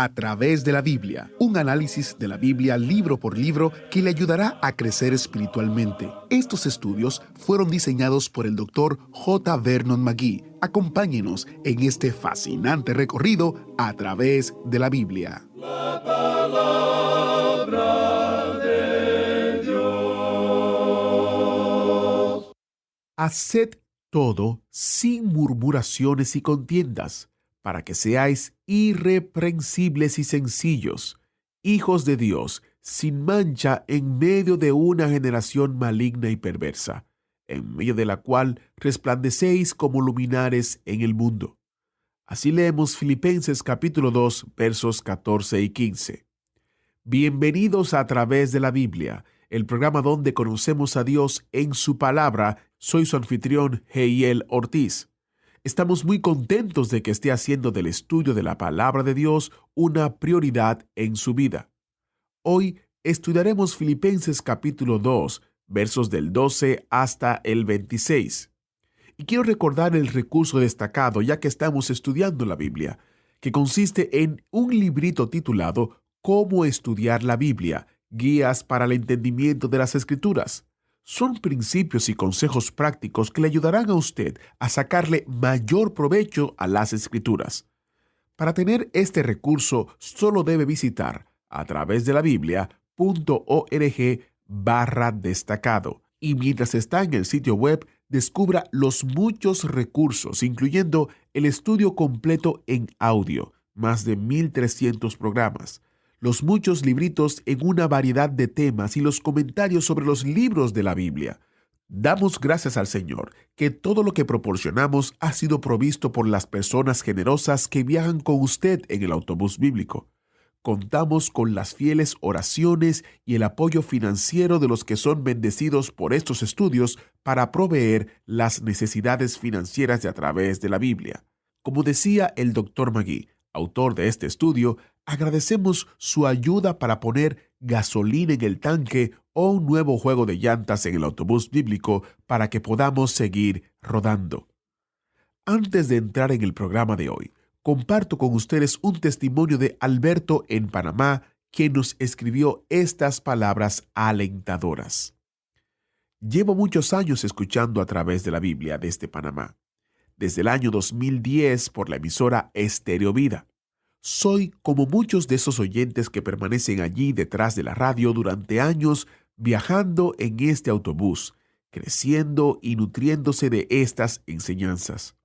A través de la Biblia, un análisis de la Biblia libro por libro que le ayudará a crecer espiritualmente. Estos estudios fueron diseñados por el Dr. J. Vernon McGee. Acompáñenos en este fascinante recorrido a través de la Biblia. La palabra de Dios. Haced todo sin murmuraciones y contiendas, para que seáis irreprensibles y sencillos, hijos de Dios, sin mancha en medio de una generación maligna y perversa, en medio de la cual resplandecéis como luminares en el mundo. Así leemos Filipenses capítulo 2, versos 14 y 15. Bienvenidos a través de la Biblia, el programa donde conocemos a Dios en su palabra. Soy su anfitrión, Heiel Ortiz. Estamos muy contentos de que esté haciendo del estudio de la palabra de Dios una prioridad en su vida. Hoy estudiaremos Filipenses capítulo 2, versos del 12 hasta el 26. Y quiero recordar el recurso destacado, ya que estamos estudiando la Biblia, que consiste en un librito titulado Cómo estudiar la Biblia, guías para el entendimiento de las Escrituras. Son principios y consejos prácticos que le ayudarán a usted a sacarle mayor provecho a las Escrituras. Para tener este recurso, solo debe visitar a través de la Biblia.org/destacado. Y mientras está en el sitio web, descubra los muchos recursos, incluyendo el estudio completo en audio, más de 1,300 programas, los muchos libritos en una variedad de temas y los comentarios sobre los libros de la Biblia. Damos gracias al Señor que todo lo que proporcionamos ha sido provisto por las personas generosas que viajan con usted en el autobús bíblico. Contamos con las fieles oraciones y el apoyo financiero de los que son bendecidos por estos estudios para proveer las necesidades financieras de a través de la Biblia. Como decía el Dr. McGee, autor de este estudio, agradecemos su ayuda para poner gasolina en el tanque o un nuevo juego de llantas en el autobús bíblico para que podamos seguir rodando. Antes de entrar en el programa de hoy, comparto con ustedes un testimonio de Alberto en Panamá, quien nos escribió estas palabras alentadoras. Llevo muchos años escuchando a través de la Biblia desde Panamá, desde el año 2010 por la emisora Estéreo Vida. Soy como muchos de esos oyentes que permanecen allí detrás de la radio durante años, viajando en este autobús, creciendo y nutriéndose de estas enseñanzas.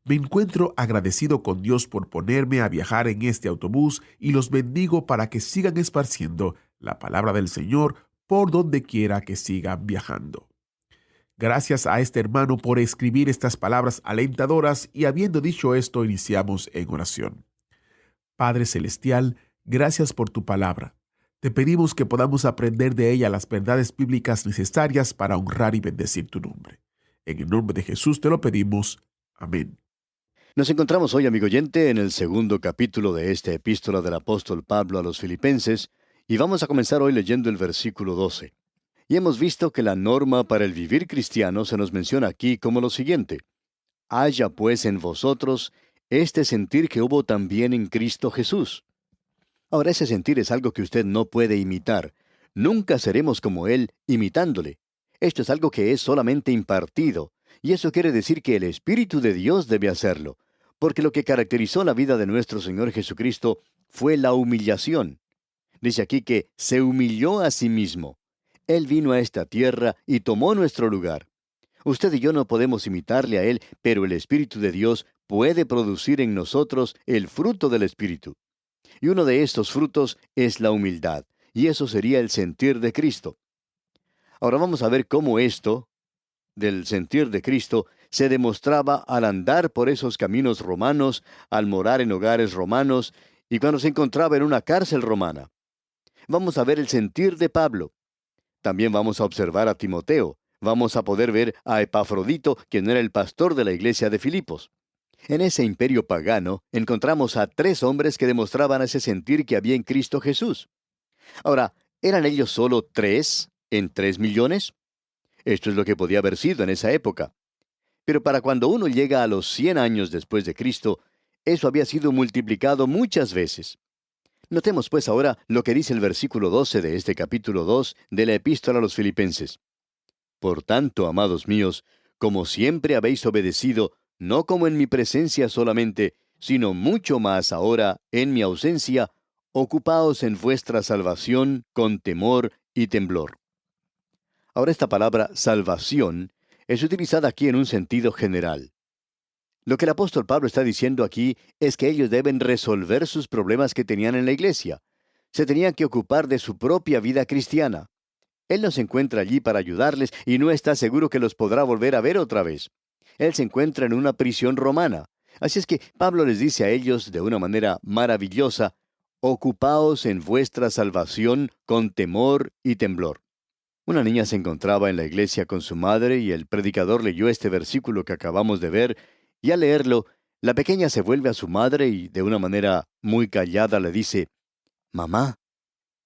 Me encuentro agradecido con Dios por ponerme a viajar en este autobús y los bendigo para que sigan esparciendo la palabra del Señor por donde quiera que sigan viajando. Gracias a este hermano por escribir estas palabras alentadoras y habiendo dicho esto, iniciamos en oración. Padre Celestial, gracias por tu palabra. Te pedimos que podamos aprender de ella las verdades bíblicas necesarias para honrar y bendecir tu nombre. En el nombre de Jesús te lo pedimos. Amén. Nos encontramos hoy, amigo oyente, en el segundo capítulo de esta epístola del apóstol Pablo a los Filipenses, y vamos a comenzar hoy leyendo el versículo 12. Y hemos visto que la norma para el vivir cristiano se nos menciona aquí como lo siguiente: haya pues en vosotros este sentir que hubo también en Cristo Jesús. Ahora, ese sentir es algo que usted no puede imitar. Nunca seremos como Él imitándole. Esto es algo que es solamente impartido, y eso quiere decir que el Espíritu de Dios debe hacerlo, porque lo que caracterizó la vida de nuestro Señor Jesucristo fue la humillación. Dice aquí que se humilló a sí mismo. Él vino a esta tierra y tomó nuestro lugar. Usted y yo no podemos imitarle a Él, pero el Espíritu de Dios puede producir en nosotros el fruto del Espíritu. Y uno de estos frutos es la humildad, y eso sería el sentir de Cristo. Ahora vamos a ver cómo esto, del sentir de Cristo, se demostraba al andar por esos caminos romanos, al morar en hogares romanos, y cuando se encontraba en una cárcel romana. Vamos a ver el sentir de Pablo. También vamos a observar a Timoteo. Vamos a poder ver a Epafrodito, quien era el pastor de la iglesia de Filipos. En ese imperio pagano encontramos a 3 hombres que demostraban ese sentir que había en Cristo Jesús. Ahora, ¿eran ellos solo 3 en 3 millones? Esto es lo que podía haber sido en esa época. Pero para cuando uno llega a los 100 años después de Cristo, eso había sido multiplicado muchas veces. Notemos pues ahora lo que dice el versículo 12 de este capítulo 2 de la epístola a los Filipenses. Por tanto, amados míos, como siempre habéis obedecido, no como en mi presencia solamente, sino mucho más ahora en mi ausencia, ocupaos en vuestra salvación con temor y temblor. Ahora esta palabra salvación es utilizada aquí en un sentido general. Lo que el apóstol Pablo está diciendo aquí es que ellos deben resolver sus problemas que tenían en la iglesia. Se tenían que ocupar de su propia vida cristiana. Él no se encuentra allí para ayudarles y no está seguro que los podrá volver a ver otra vez. Él se encuentra en una prisión romana. Así es que Pablo les dice a ellos de una manera maravillosa, ocupaos en vuestra salvación con temor y temblor. Una niña se encontraba en la iglesia con su madre y el predicador leyó este versículo que acabamos de ver, y al leerlo, la pequeña se vuelve a su madre y de una manera muy callada le dice, «Mamá,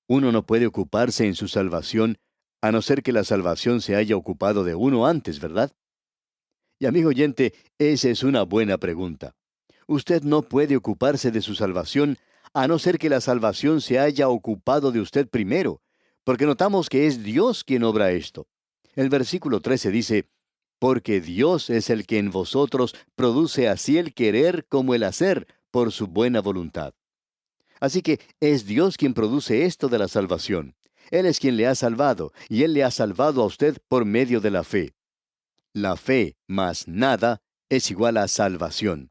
uno no puede ocuparse en su salvación a no ser que la salvación se haya ocupado de uno antes, ¿verdad?» Y amigo oyente, esa es una buena pregunta. Usted no puede ocuparse de su salvación a no ser que la salvación se haya ocupado de usted primero, porque notamos que es Dios quien obra esto. El versículo 13 dice, porque Dios es el que en vosotros produce así el querer como el hacer por su buena voluntad. Así que es Dios quien produce esto de la salvación. Él es quien le ha salvado, y Él le ha salvado a usted por medio de la fe. La fe más nada es igual a salvación.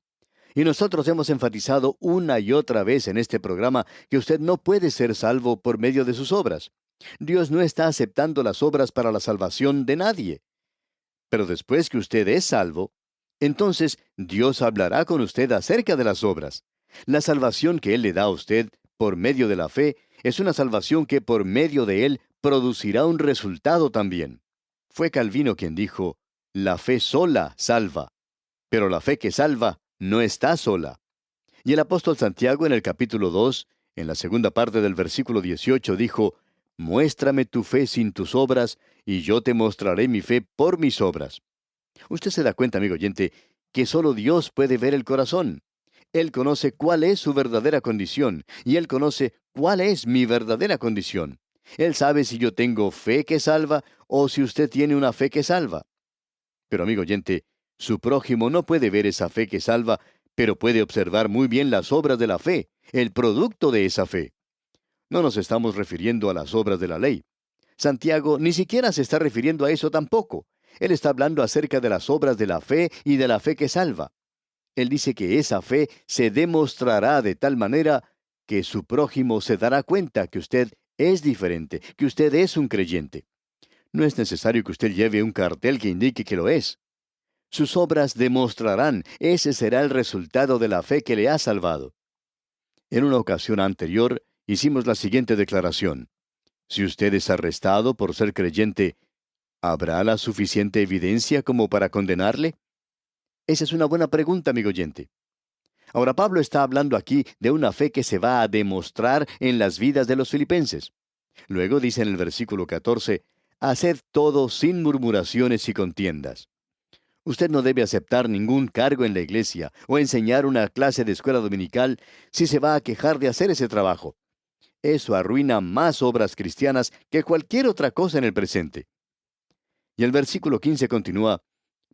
Y nosotros hemos enfatizado una y otra vez en este programa que usted no puede ser salvo por medio de sus obras. Dios no está aceptando las obras para la salvación de nadie. Pero después que usted es salvo, entonces Dios hablará con usted acerca de las obras. La salvación que Él le da a usted por medio de la fe es una salvación que por medio de Él producirá un resultado también. Fue Calvino quien dijo, la fe sola salva, pero la fe que salva no está sola. Y el apóstol Santiago en el capítulo 2, en la segunda parte del versículo 18, dijo, muéstrame tu fe sin tus obras, y yo te mostraré mi fe por mis obras. Usted se da cuenta, amigo oyente, que solo Dios puede ver el corazón. Él conoce cuál es su verdadera condición, y Él conoce cuál es mi verdadera condición. Él sabe si yo tengo fe que salva, o si usted tiene una fe que salva. Pero, amigo oyente, su prójimo no puede ver esa fe que salva, pero puede observar muy bien las obras de la fe, el producto de esa fe. No nos estamos refiriendo a las obras de la ley. Santiago ni siquiera se está refiriendo a eso tampoco. Él está hablando acerca de las obras de la fe y de la fe que salva. Él dice que esa fe se demostrará de tal manera que su prójimo se dará cuenta que usted es diferente, que usted es un creyente. No es necesario que usted lleve un cartel que indique que lo es. Sus obras demostrarán, ese será el resultado de la fe que le ha salvado. En una ocasión anterior, hicimos la siguiente declaración. Si usted es arrestado por ser creyente, ¿habrá la suficiente evidencia como para condenarle? Esa es una buena pregunta, amigo oyente. Ahora, Pablo está hablando aquí de una fe que se va a demostrar en las vidas de los filipenses. Luego dice en el versículo 14, haced todo sin murmuraciones y contiendas. Usted no debe aceptar ningún cargo en la iglesia o enseñar una clase de escuela dominical si se va a quejar de hacer ese trabajo. Eso arruina más obras cristianas que cualquier otra cosa en el presente. Y el versículo 15 continúa,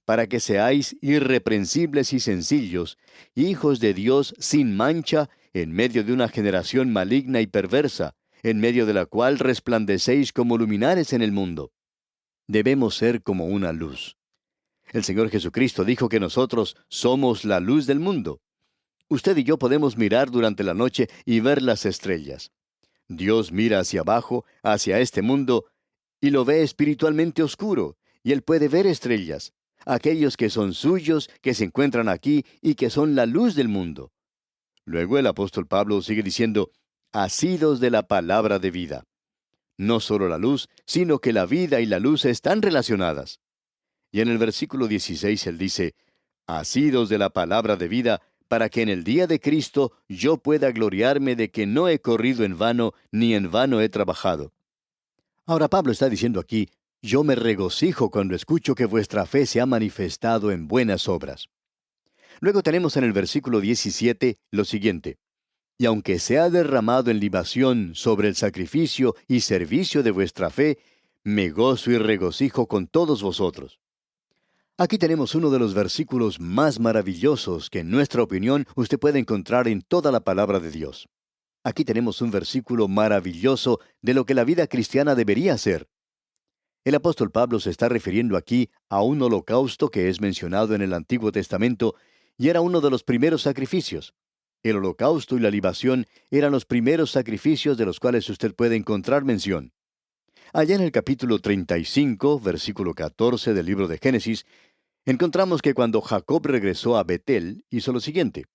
para que seáis irreprensibles y sencillos, hijos de Dios sin mancha, en medio de una generación maligna y perversa, en medio de la cual resplandecéis como luminares en el mundo. Debemos ser como una luz. El Señor Jesucristo dijo que nosotros somos la luz del mundo. Usted y yo podemos mirar durante la noche y ver las estrellas. Dios mira hacia abajo, hacia este mundo, y lo ve espiritualmente oscuro, y Él puede ver estrellas, aquellos que son suyos, que se encuentran aquí y que son la luz del mundo. Luego el apóstol Pablo sigue diciendo, asidos de la palabra de vida. No solo la luz, sino que la vida y la luz están relacionadas. Y en el versículo 16 él dice, asidos de la palabra de vida, para que en el día de Cristo yo pueda gloriarme de que no he corrido en vano, ni en vano he trabajado. Ahora Pablo está diciendo aquí, yo me regocijo cuando escucho que vuestra fe se ha manifestado en buenas obras. Luego tenemos en el versículo 17 lo siguiente, y aunque sea derramado en libación sobre el sacrificio y servicio de vuestra fe, me gozo y regocijo con todos vosotros. Aquí tenemos uno de los versículos más maravillosos que en nuestra opinión usted puede encontrar en toda la palabra de Dios. Aquí tenemos un versículo maravilloso de lo que la vida cristiana debería ser. El apóstol Pablo se está refiriendo aquí a un holocausto que es mencionado en el Antiguo Testamento y era uno de los primeros sacrificios. El holocausto y la libación eran los primeros sacrificios de los cuales usted puede encontrar mención. Allá en el capítulo 35, versículo 14 del libro de Génesis, encontramos que cuando Jacob regresó a Betel, hizo lo siguiente.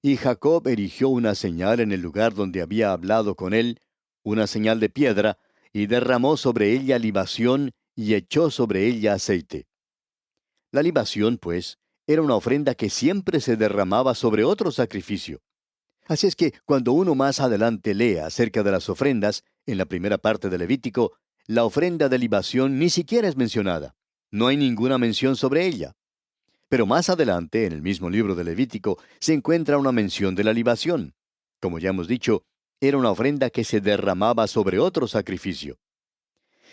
Y Jacob erigió una señal en el lugar donde había hablado con él, una señal de piedra, y derramó sobre ella libación y echó sobre ella aceite. La libación, pues, era una ofrenda que siempre se derramaba sobre otro sacrificio. Así es que cuando uno más adelante lea acerca de las ofrendas, en la primera parte de Levítico, la ofrenda de libación ni siquiera es mencionada. No hay ninguna mención sobre ella. Pero más adelante, en el mismo libro de Levítico, se encuentra una mención de la libación. Como ya hemos dicho, era una ofrenda que se derramaba sobre otro sacrificio.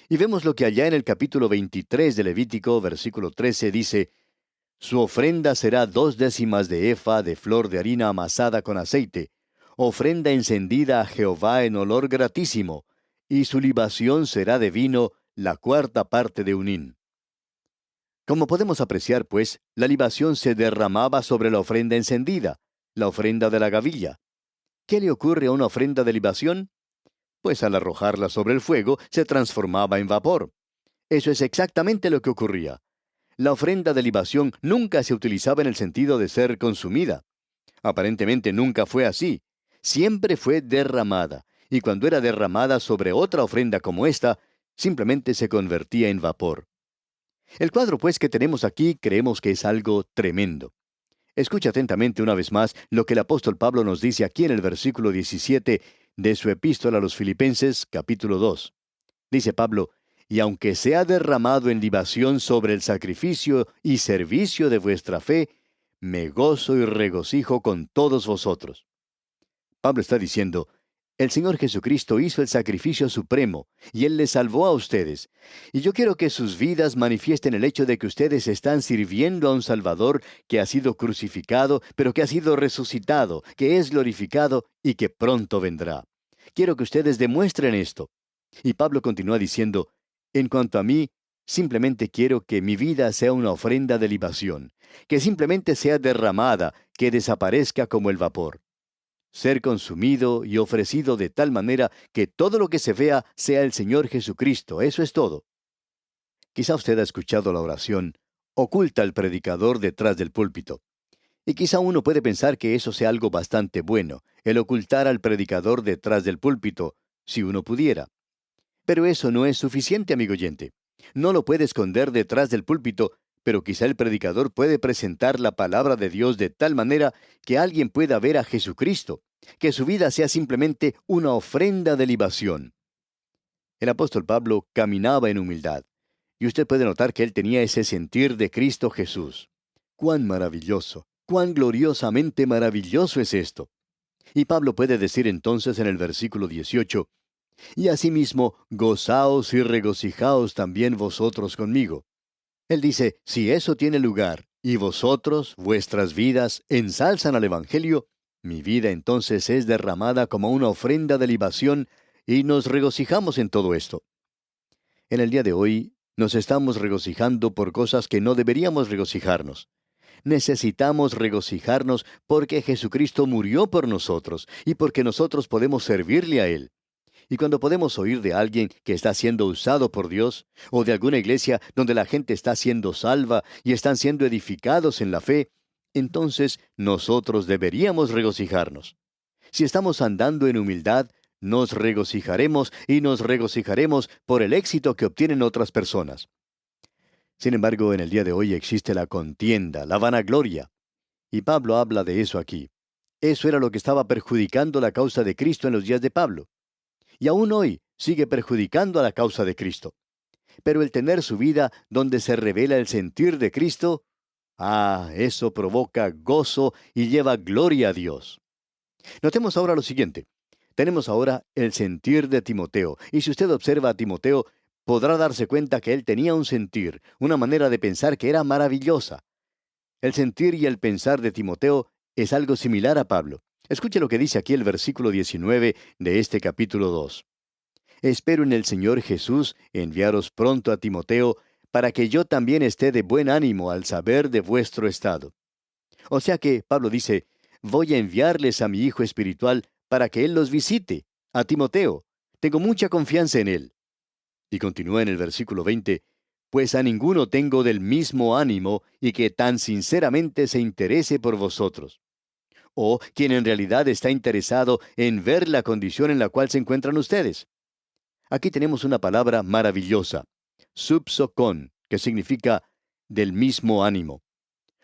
Y vemos lo que allá en el capítulo 23 de Levítico, versículo 13, dice, su ofrenda será 2/10 de efa de flor de harina amasada con aceite, ofrenda encendida a Jehová en olor gratísimo, y su libación será de vino, la 1/4 de un hin. Como podemos apreciar, pues, la libación se derramaba sobre la ofrenda encendida, la ofrenda de la gavilla. ¿Qué le ocurre a una ofrenda de libación? Pues al arrojarla sobre el fuego se transformaba en vapor. Eso es exactamente lo que ocurría. La ofrenda de libación nunca se utilizaba en el sentido de ser consumida. Aparentemente nunca fue así. Siempre fue derramada, y cuando era derramada sobre otra ofrenda como esta, simplemente se convertía en vapor. El cuadro, pues, que tenemos aquí creemos que es algo tremendo. Escucha atentamente una vez más lo que el apóstol Pablo nos dice aquí en el versículo 17 de su epístola a los Filipenses, capítulo 2. Dice Pablo, y aunque sea derramado en libación sobre el sacrificio y servicio de vuestra fe, me gozo y regocijo con todos vosotros. Pablo está diciendo, el Señor Jesucristo hizo el sacrificio supremo, y Él les salvó a ustedes. Y yo quiero que sus vidas manifiesten el hecho de que ustedes están sirviendo a un Salvador que ha sido crucificado, pero que ha sido resucitado, que es glorificado y que pronto vendrá. Quiero que ustedes demuestren esto. Y Pablo continúa diciendo, en cuanto a mí, simplemente quiero que mi vida sea una ofrenda de libación, que simplemente sea derramada, que desaparezca como el vapor. Ser consumido y ofrecido de tal manera que todo lo que se vea sea el Señor Jesucristo, eso es todo. Quizá usted ha escuchado la oración, oculta al predicador detrás del púlpito. Y quizá uno puede pensar que eso sea algo bastante bueno, el ocultar al predicador detrás del púlpito, si uno pudiera. Pero eso no es suficiente, amigo oyente. No lo puede esconder detrás del púlpito, pero quizá el predicador puede presentar la palabra de Dios de tal manera que alguien pueda ver a Jesucristo, que su vida sea simplemente una ofrenda de libación. El apóstol Pablo caminaba en humildad, y usted puede notar que él tenía ese sentir de Cristo Jesús. ¡Cuán maravilloso! ¡Cuán gloriosamente maravilloso es esto! Y Pablo puede decir entonces en el versículo 18, y asimismo, gozaos y regocijaos también vosotros conmigo. Él dice, si eso tiene lugar, y vosotros, vuestras vidas, ensalzan al Evangelio, mi vida entonces es derramada como una ofrenda de libación, y nos regocijamos en todo esto. En el día de hoy, nos estamos regocijando por cosas que no deberíamos regocijarnos. Necesitamos regocijarnos porque Jesucristo murió por nosotros, y porque nosotros podemos servirle a Él. Y cuando podemos oír de alguien que está siendo usado por Dios, o de alguna iglesia donde la gente está siendo salva y están siendo edificados en la fe, entonces nosotros deberíamos regocijarnos. Si estamos andando en humildad, nos regocijaremos y nos regocijaremos por el éxito que obtienen otras personas. Sin embargo, en el día de hoy existe la contienda, la vanagloria. Y Pablo habla de eso aquí. Eso era lo que estaba perjudicando la causa de Cristo en los días de Pablo. Y aún hoy sigue perjudicando a la causa de Cristo. Pero el tener su vida donde se revela el sentir de Cristo, eso provoca gozo y lleva gloria a Dios. Notemos ahora lo siguiente. Tenemos ahora el sentir de Timoteo, y si usted observa a Timoteo, podrá darse cuenta que él tenía un sentir, una manera de pensar que era maravillosa. El sentir y el pensar de Timoteo es algo similar a Pablo. Escuche lo que dice aquí el versículo 19 de este capítulo 2. Espero en el Señor Jesús enviaros pronto a Timoteo, para que yo también esté de buen ánimo al saber de vuestro estado. O sea que Pablo dice, voy a enviarles a mi hijo espiritual para que él los visite, a Timoteo. Tengo mucha confianza en él. Y continúa en el versículo 20, pues a ninguno tengo del mismo ánimo y que tan sinceramente se interese por vosotros. O quien en realidad está interesado en ver la condición en la cual se encuentran ustedes. Aquí tenemos una palabra maravillosa, subsocon, que significa del mismo ánimo.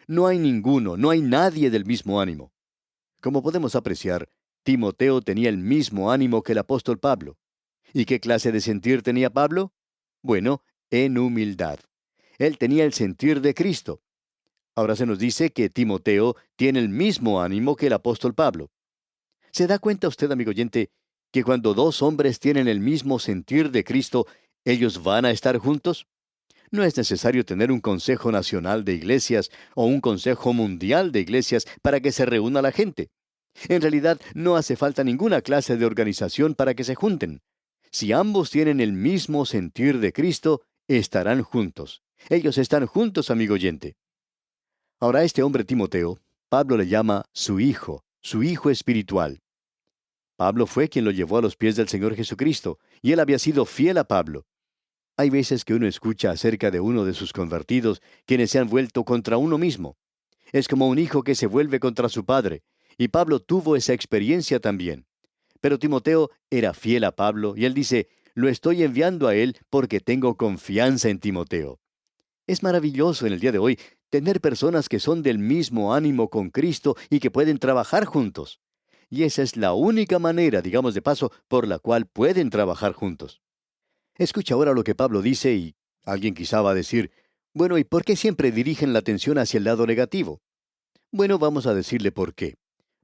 No hay ninguno, no hay nadie del mismo ánimo. Como podemos apreciar, Timoteo tenía el mismo ánimo que el apóstol Pablo. ¿Y qué clase de sentir tenía Pablo? Bueno, en humildad. Él tenía el sentir de Cristo. Ahora se nos dice que Timoteo tiene el mismo ánimo que el apóstol Pablo. ¿Se da cuenta usted, amigo oyente, que cuando dos hombres tienen el mismo sentir de Cristo, ellos van a estar juntos? No es necesario tener un consejo nacional de iglesias o un consejo mundial de iglesias para que se reúna la gente. En realidad, no hace falta ninguna clase de organización para que se junten. Si ambos tienen el mismo sentir de Cristo, estarán juntos. Ellos están juntos, amigo oyente. Ahora, a este hombre Timoteo, Pablo le llama su hijo espiritual. Pablo fue quien lo llevó a los pies del Señor Jesucristo, y él había sido fiel a Pablo. Hay veces que uno escucha acerca de uno de sus convertidos, quienes se han vuelto contra uno mismo. Es como un hijo que se vuelve contra su padre, y Pablo tuvo esa experiencia también. Pero Timoteo era fiel a Pablo, y él dice, lo estoy enviando a él porque tengo confianza en Timoteo. Es maravilloso en el día de hoy tener personas que son del mismo ánimo con Cristo y que pueden trabajar juntos. Y esa es la única manera, digamos de paso, por la cual pueden trabajar juntos. Escucha ahora lo que Pablo dice y alguien quizá va a decir, bueno, ¿y por qué siempre dirigen la atención hacia el lado negativo? Bueno, vamos a decirle por qué.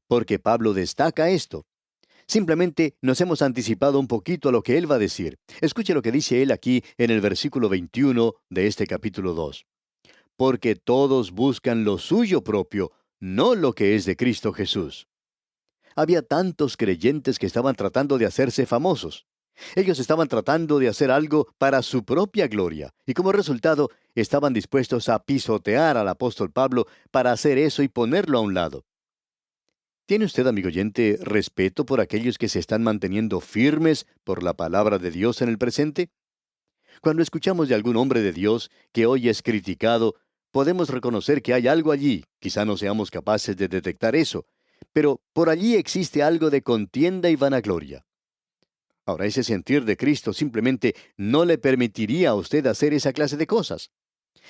Porque Pablo destaca esto. Simplemente nos hemos anticipado un poquito a lo que él va a decir. Escuche lo que dice él aquí en el versículo 21 de este capítulo 2. Porque todos buscan lo suyo propio, no lo que es de Cristo Jesús. Había tantos creyentes que estaban tratando de hacerse famosos. Ellos estaban tratando de hacer algo para su propia gloria, y como resultado, estaban dispuestos a pisotear al apóstol Pablo para hacer eso y ponerlo a un lado. ¿Tiene usted, amigo oyente, respeto por aquellos que se están manteniendo firmes por la palabra de Dios en el presente? Cuando escuchamos de algún hombre de Dios que hoy es criticado, podemos reconocer que hay algo allí, quizá no seamos capaces de detectar eso, pero por allí existe algo de contienda y vanagloria. Ahora, ese sentir de Cristo simplemente no le permitiría a usted hacer esa clase de cosas.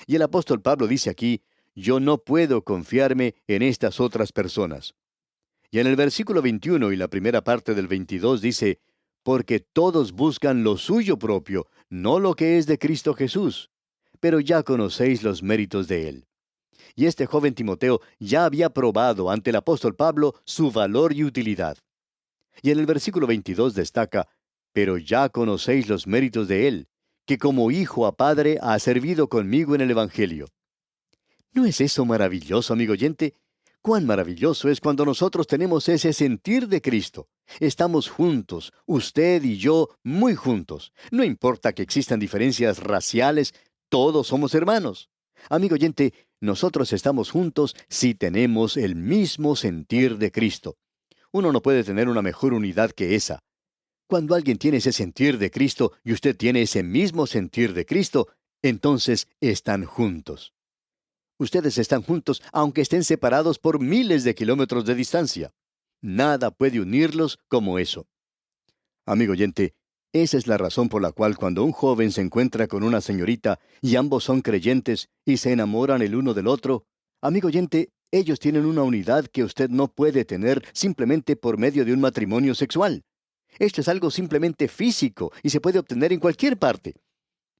Y el apóstol Pablo dice aquí, yo no puedo confiarme en estas otras personas. Y en el versículo 21 y la primera parte del 22 dice, porque todos buscan lo suyo propio, no lo que es de Cristo Jesús. Pero ya conocéis los méritos de él. Y este joven Timoteo ya había probado ante el apóstol Pablo su valor y utilidad. Y en el versículo 22 destaca, pero ya conocéis los méritos de él, que como hijo a padre ha servido conmigo en el Evangelio. ¿No es eso maravilloso, amigo oyente? Cuán maravilloso es cuando nosotros tenemos ese sentir de Cristo. Estamos juntos, usted y yo, muy juntos. No importa que existan diferencias raciales, todos somos hermanos. Amigo oyente, nosotros estamos juntos si tenemos el mismo sentir de Cristo. Uno no puede tener una mejor unidad que esa. Cuando alguien tiene ese sentir de Cristo y usted tiene ese mismo sentir de Cristo, entonces están juntos. Ustedes están juntos aunque estén separados por miles de kilómetros de distancia. Nada puede unirlos como eso. Amigo oyente, esa es la razón por la cual cuando un joven se encuentra con una señorita y ambos son creyentes y se enamoran el uno del otro, amigo oyente, ellos tienen una unidad que usted no puede tener simplemente por medio de un matrimonio sexual. Esto es algo simplemente físico y se puede obtener en cualquier parte.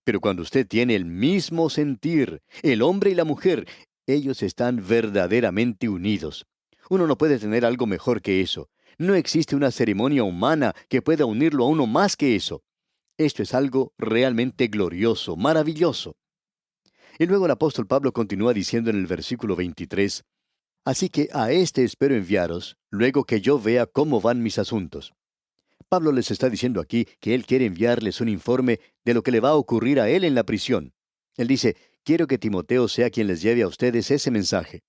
Pero cuando usted tiene el mismo sentir, el hombre y la mujer, ellos están verdaderamente unidos. Uno no puede tener algo mejor que eso. No existe una ceremonia humana que pueda unirlo a uno más que eso. Esto es algo realmente glorioso, maravilloso. Y luego el apóstol Pablo continúa diciendo en el versículo 23, Así que a éste espero enviaros, luego que yo vea cómo van mis asuntos. Pablo les está diciendo aquí que él quiere enviarles un informe de lo que le va a ocurrir a él en la prisión. Él dice, quiero que Timoteo sea quien les lleve a ustedes ese mensaje.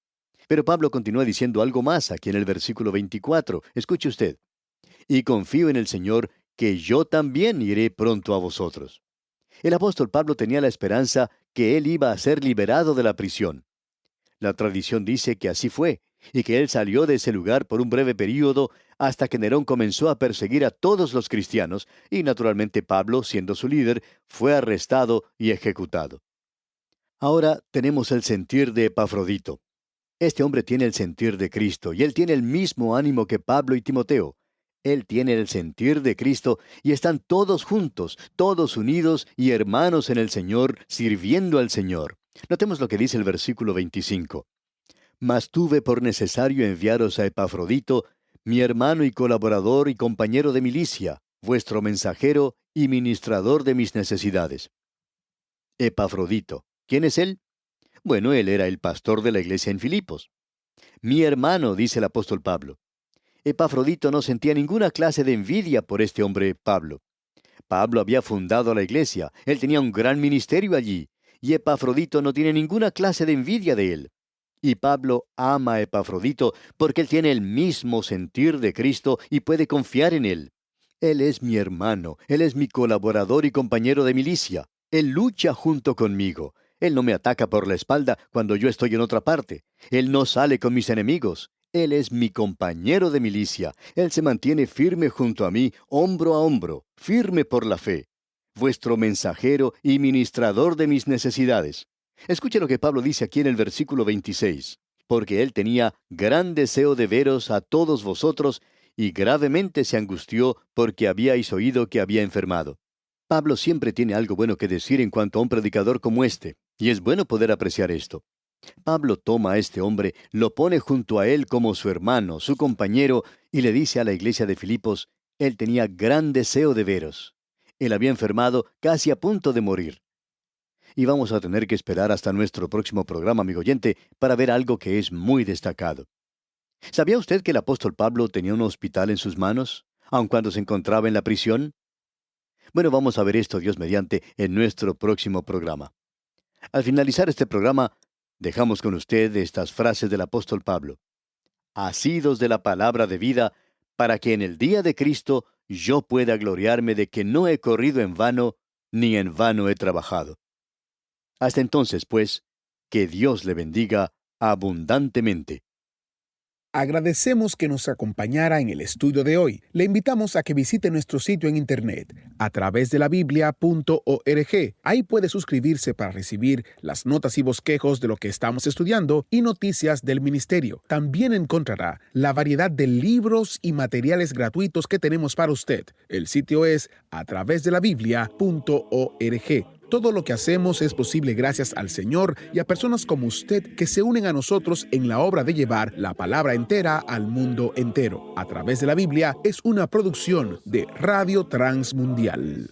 Pero Pablo continúa diciendo algo más aquí en el versículo 24. Escuche usted. Y confío en el Señor que yo también iré pronto a vosotros. El apóstol Pablo tenía la esperanza que él iba a ser liberado de la prisión. La tradición dice que así fue, y que él salió de ese lugar por un breve período hasta que Nerón comenzó a perseguir a todos los cristianos, y naturalmente Pablo, siendo su líder, fue arrestado y ejecutado. Ahora tenemos el sentir de Epafrodito. Este hombre tiene el sentir de Cristo, y él tiene el mismo ánimo que Pablo y Timoteo. Él tiene el sentir de Cristo, y están todos juntos, todos unidos y hermanos en el Señor, sirviendo al Señor. Notemos lo que dice el versículo 25. Mas tuve por necesario enviaros a Epafrodito, mi hermano y colaborador y compañero de milicia, vuestro mensajero y ministrador de mis necesidades. Epafrodito, ¿quién es él? Bueno, él era el pastor de la iglesia en Filipos. Mi hermano, dice el apóstol Pablo. Epafrodito no sentía ninguna clase de envidia por este hombre Pablo. Pablo había fundado la iglesia, él tenía un gran ministerio allí, y Epafrodito no tiene ninguna clase de envidia de él. Y Pablo ama a Epafrodito porque él tiene el mismo sentir de Cristo y puede confiar en él. Él es mi hermano, él es mi colaborador y compañero de milicia. Él lucha junto conmigo. Él no me ataca por la espalda cuando yo estoy en otra parte. Él no sale con mis enemigos. Él es mi compañero de milicia. Él se mantiene firme junto a mí, hombro a hombro, firme por la fe. Vuestro mensajero y ministrador de mis necesidades. Escuche lo que Pablo dice aquí en el versículo 26. Porque él tenía gran deseo de veros a todos vosotros, y gravemente se angustió porque habíais oído que había enfermado. Pablo siempre tiene algo bueno que decir en cuanto a un predicador como este, y es bueno poder apreciar esto. Pablo toma a este hombre, lo pone junto a él como su hermano, su compañero, y le dice a la iglesia de Filipos, él tenía gran deseo de veros. Él había enfermado casi a punto de morir. Y vamos a tener que esperar hasta nuestro próximo programa, amigo oyente, para ver algo que es muy destacado. ¿Sabía usted que el apóstol Pablo tenía un hospital en sus manos, aun cuando se encontraba en la prisión? Bueno, vamos a ver esto, Dios mediante, en nuestro próximo programa. Al finalizar este programa, dejamos con usted estas frases del apóstol Pablo. Asidos de la palabra de vida, para que en el día de Cristo yo pueda gloriarme de que no he corrido en vano, ni en vano he trabajado. Hasta entonces, pues, que Dios le bendiga abundantemente. Agradecemos que nos acompañara en el estudio de hoy. Le invitamos a que visite nuestro sitio en internet a través de la biblia.org. Ahí puede suscribirse para recibir las notas y bosquejos de lo que estamos estudiando y noticias del ministerio. También encontrará la variedad de libros y materiales gratuitos que tenemos para usted. El sitio es a través de la biblia.org. Todo lo que hacemos es posible gracias al Señor y a personas como usted que se unen a nosotros en la obra de llevar la palabra entera al mundo entero. A través de la Biblia es una producción de Radio Transmundial.